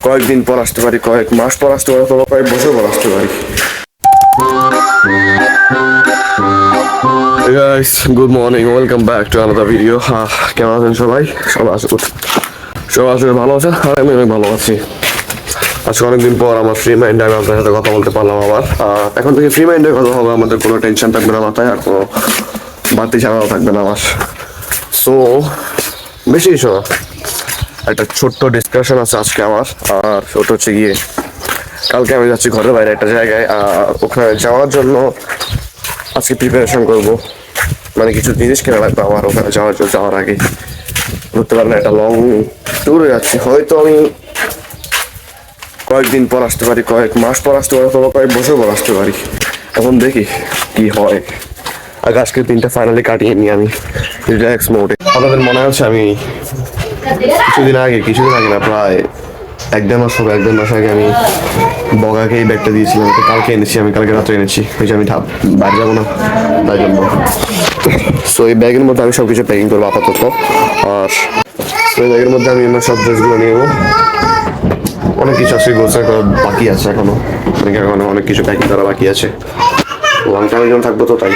কয়েকদিন পর আসতে পারি, কয়েক মাস পর আসতে পারি, অথবা কয়েক বছর পর আসতে পারি। Guys, good morning, welcome back to another video. কেমন আছেন সবাই? সবাই আসলে ভালো আছেন, আর আমি অনেক ভালো আছি। আজকে অনেকদিন পর আমার ফ্রি মাইন্ডে আমি আপনার সাথে কথা বলতে পারলাম আবার। এখন থেকে ফ্রি মাইন্ডে কথা হবে, আমাদের কোনো টেনশন থাকবে না মাথায়, আর কোনো বাড়তি ঝামেলা থাকবে না আমার। সো বেশি কিছু না, একটা ছোট্ট ডিসকাশন আছে আজকে আমার। আর ওটা হচ্ছে গিয়ে, কালকে আমি যাচ্ছি ঘরের বাইরে একটা জায়গায়, ওখানে যাওয়ার জন্য আজকে প্রিপারেশন করব। মানে কিছু জিনিস কেনা লাগবে আমার ওখানে যাওয়ার আগে। বুঝতে পারলেন, একটা লং ট্যুরে যাচ্ছি। হয়তো আমি কয়েকদিন পর আসতে পারি, কয়েক মাস পর আসতে পারি, অথবা কয়েক বছর পর আসতে পারি। এখন দেখি কি হয়। আজকের দিনটা ফাইনালি কাটিয়ে নিই আমি রিল্যাক্স মোডে। আপনাদের মনে আছে আমি কিছুদিন আগে না, প্রায় এক দেড় মাস আগে আমি বগাকে এই ব্যাগটা দিয়েছিলাম। কালকে এনেছি, আমি কালকে রাত্রে এনেছি। ওই যে আমি বাইরে যাবো না তাই জন্য। সো এই ব্যাগের মধ্যে আমি সবকিছু প্যাকিং করবো আপাতত। আর ওই ব্যাগের মধ্যে আমি আমার সব ড্রেসগুলো নিয়ে নেবো। অনেক কিছু আছে, গোছানো করা বাকি আছে এখনো, অনেক কিছু প্যাকিং করা বাকি আছে। লং টাইমের জন্য থাকবো তো, তাই।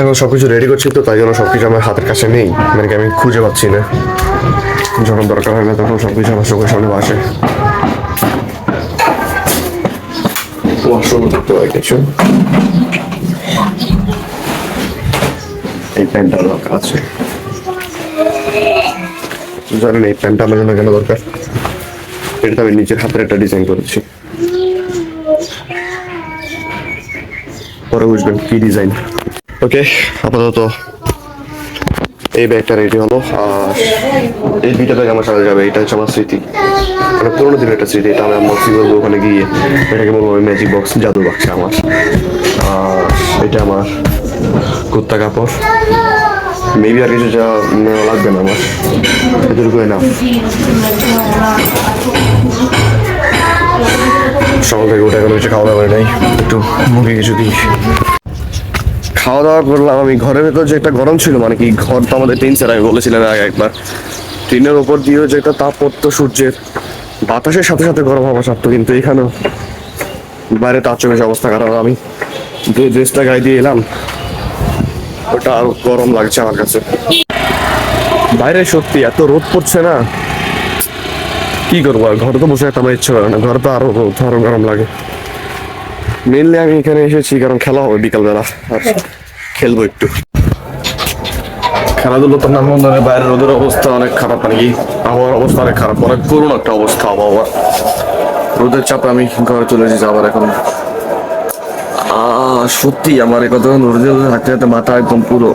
এখন সবকিছু রেডি করছি তো, তাই জন্য সবকিছু আমার হাতের কাছে নেই। মানে আমি খুঁজে পাচ্ছি না, যখন দরকার হয় না তখন সবকিছু আমার চোখের সামনে আসে। এই প্যান্টটা দরকার আছে, জানেন এই প্যান্টটা আমার জন্য কেন দরকার? এটা আমি নিজের হাতের একটা ডিজাইন করেছি, পরে বুঝবেন কি ডিজাইন। ওকে, আপাতত এই ব্যাগটা রেডি হলো। আর এই দুইটা ব্যাগ আমার সাথে যাবে। এটা হচ্ছে আমার স্মৃতি, মানে পুরোনো দিনের একটা স্মৃতি। এটা আমি আমার কি বলবো, ওখানে গিয়ে এটাকে বলবো ম্যাজিক বক্স, জাদু বাক্স আমার। আর এটা আমার কুত্তা কাপড়। মেবি আর কিছু যা লাগবে না আমার, এতটুকু না। সকাল থেকে উঠে এখন হচ্ছে খাওয়া দাওয়া করে নাই, একটু মুখে কিছু দিই। খাওয়া দাওয়া করলাম আমি। ঘরের ভেতর যে একটা গরম ছিল, মানে কি, ঘর তো আমাদের টিন সেট, আমি বলেছিলাম আগে একবার। টিনের ওপর দিয়েও যে একটা তাপ পড়তো সূর্যের, বাতাসের সাথে সাথে গরম হওয়া সারতো। কিন্তু এখানেও বাইরে তার চোখের অবস্থা খারাপ। আমি যে ড্রেসটা গায়ে দিয়ে এলাম, ওটা আরো গরম লাগছে আমার কাছে। বাইরে সত্যি এত রোদ পড়ছে না, কি করবো আর, ঘরে তো বসে থাকতে আমার ইচ্ছে করে না। ঘরে তো আরো রোদ, আরো গরম লাগে। মেনলি আমি এখানে এসেছি কারণ খেলা হবে বিকালবেলা, আর খেলবো একটু। খেলাধুলো তো নাম ধরে, বাইরে রোদের অবস্থা অনেক খারাপ, মানে কি আবহাওয়ার অবস্থা অনেক খারাপ, অনেক করুণ একটা অবস্থা আবহাওয়া। রোদের চাপে আমি ঘরে চলে এসেছি আবার এখন। সত্যি আমার এই কথা রোদে থাকতে থাকতে মাথা একদম পুরো,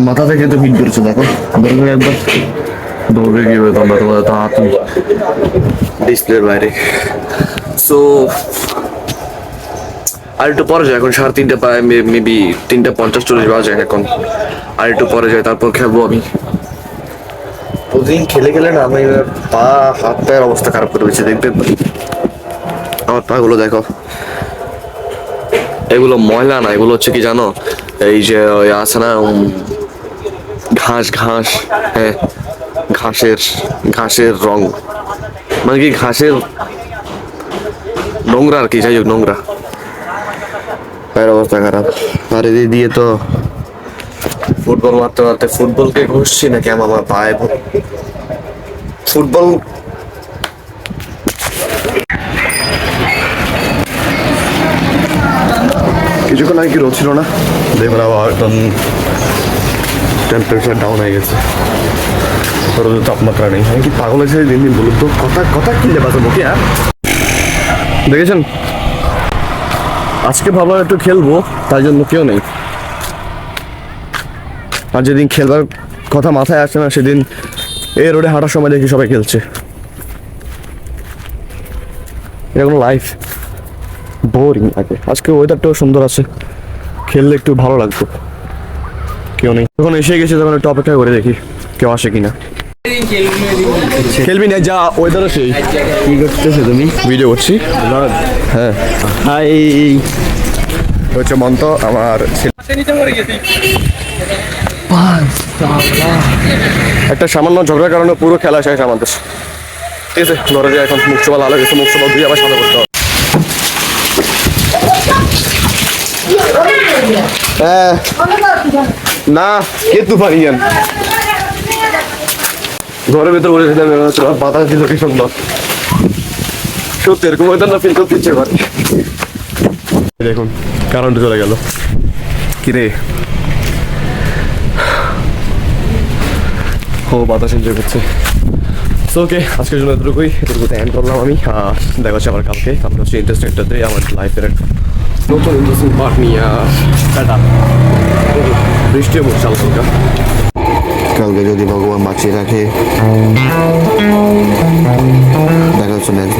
মাথা থেকে তো হিট বেরোচ্ছে। দেখো একবার দৌড়ে গিয়ে তোমরা তোমাদের তো হাত ডিসপ্লের বাইরে। সো আর একটু পরে যায়, এখন 3:30 প্রায়, মেবি 3:50-40 বাজে এখন। আর একটু পরে যায়, তারপর খেলবো আমি। প্রতিদিন খেলে খেলে না আমি পা হাত পায়ের অবস্থা খারাপ করে দিচ্ছে। দেখবে আমার পা গুলো দেখো, এগুলো ময়লা না, এগুলো হচ্ছে কি জানো, এই যে আছে না ঘাস, হ্যাঁ ঘাসের রং, মানে কি ঘাসের নোংরা আর কি, যাই হোক নোংরা, পায়ের অবস্থা খারাপ। আর এদিকে দিয়ে তো ফুটবল মারতে মারতে ফুটবলকে ঘুষছি নাকি আমার পায়ে ফুটবল। কিছুক্ষণ আগে কি রোদ ছিল না, দেখুন আবার একদম টেম্পারেচার ডাউন হয়ে গেছে, রোদের তাপমাত্রা নেই। আমি কি পাগল হয়েছে দিন দিন, বলুন তো? কথা কিনলে বাসা মুখে। আর দেখেছেন, আজকে ভাবলাম একটু খেলবো, তাই জন্য কেউ নেই। আর যেদিন খেলবার কথা মাথায় আসে না, সেদিন এই রোডে হাঁটার সময় দেখি সবাই খেলছে। এটা কোনো লাইফ? বোরিং লাগে। আজকে ওয়েদারটাও সুন্দর আছে, খেললে একটু ভালো লাগতো। কেউ নেই, যখন এসে গেছে তখন একটু অপেক্ষা করে দেখি কেউ আসে কিনা। খেলবি না, যা ওয়েদারও সেই। কি করতেছো তুমি? ভিডিও করছি। হ্যাঁ, হাই। হচ্ছে মন্ত আমার ছেলে। একটা সামান্য ঝগড়ার কারণে পুরো খেলা শেষ আমাদের। ঠিক আছে, ঘরে যাই এখন। মুখ সবাই ভালো গেছে, মুখ সবাই ধুয়ে আবার সাদা করতে হবে। হ্যাঁ না, কে তুফানি জ্ঞান ঘরের ভেতর বলেছিলাম বাতাস দিল কি সুন্দর। সত্যি এরকম ওয়েদার না ফিল করতে ইচ্ছে করে। দেখুন কারেন্ট চলে গেল। কিরে ও বাতাস এনজয় করছে। সো ওকে, আজকের জন্য এতটুকুতে এন্ড করলাম আমি। দেখা হচ্ছে আবার কালকে। আমরা হচ্ছে ইন্টারেস্টিংটাতে আমার লাইফের নতুন ইন্টারেস্টিং পার্ট নিয়ে টাটা। বৃষ্টিও পড়ছে হালকা। কালকে যদি ভগবান বাঁচিয়ে রাখে দেখা হচ্ছে নেক্সট